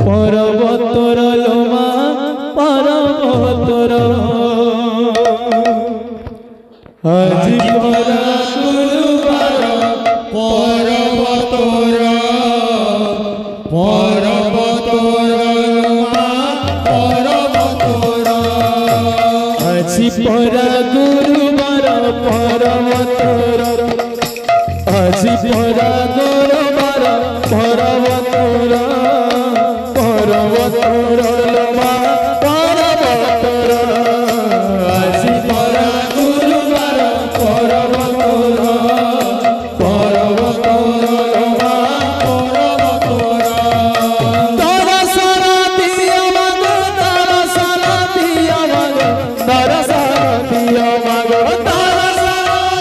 पर्वतर लोमा पर्वतर आज परा गुरुवार पर्वतर पर्वतर लोमा पर्वतर आज परा गुरुवार पर्वतर आज परा गुरुवार पर्वतर पर्वतर लोमा पर्वतर आज परा गुरुवार पर्वतर पर्वतर लोमा पर्वतर दर्शन दिया मागो दर्शन दिया मागो दर्शन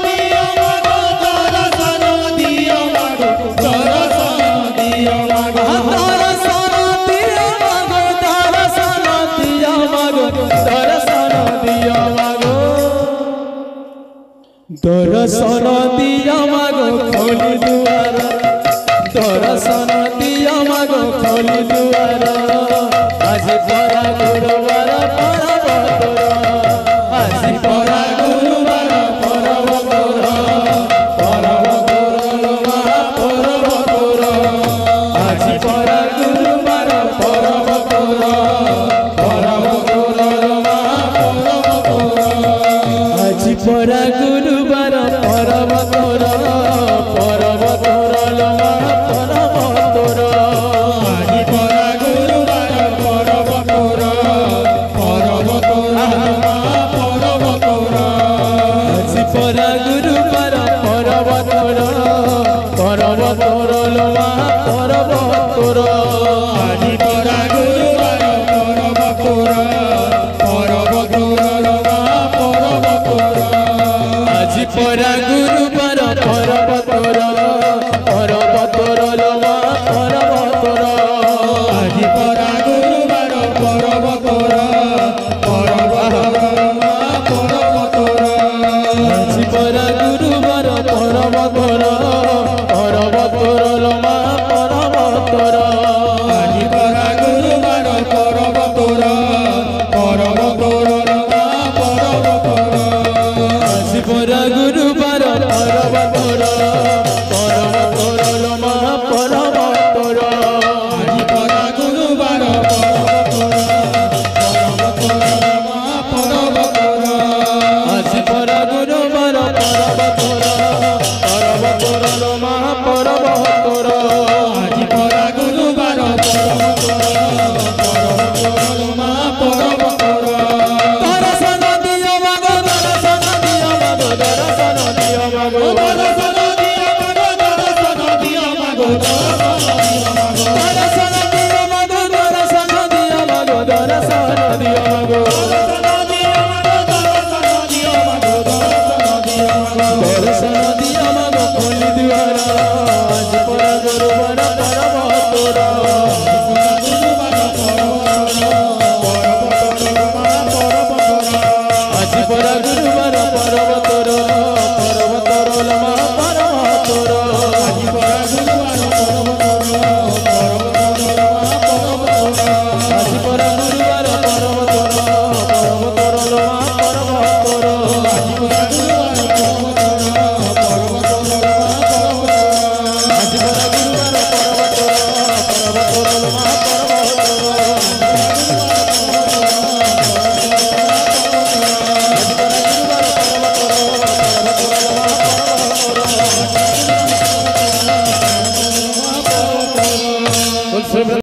दिया मागो दर्शन दिया मागो दर्शन दिया मागो दर्शन दिया मागो दर्शन दिया मागो दर्शन दिया मागो दर्शन दिया मागो दर्शन दिया मागो खोली दुआर दर्शन दिया मागो खोली दुआर आज परा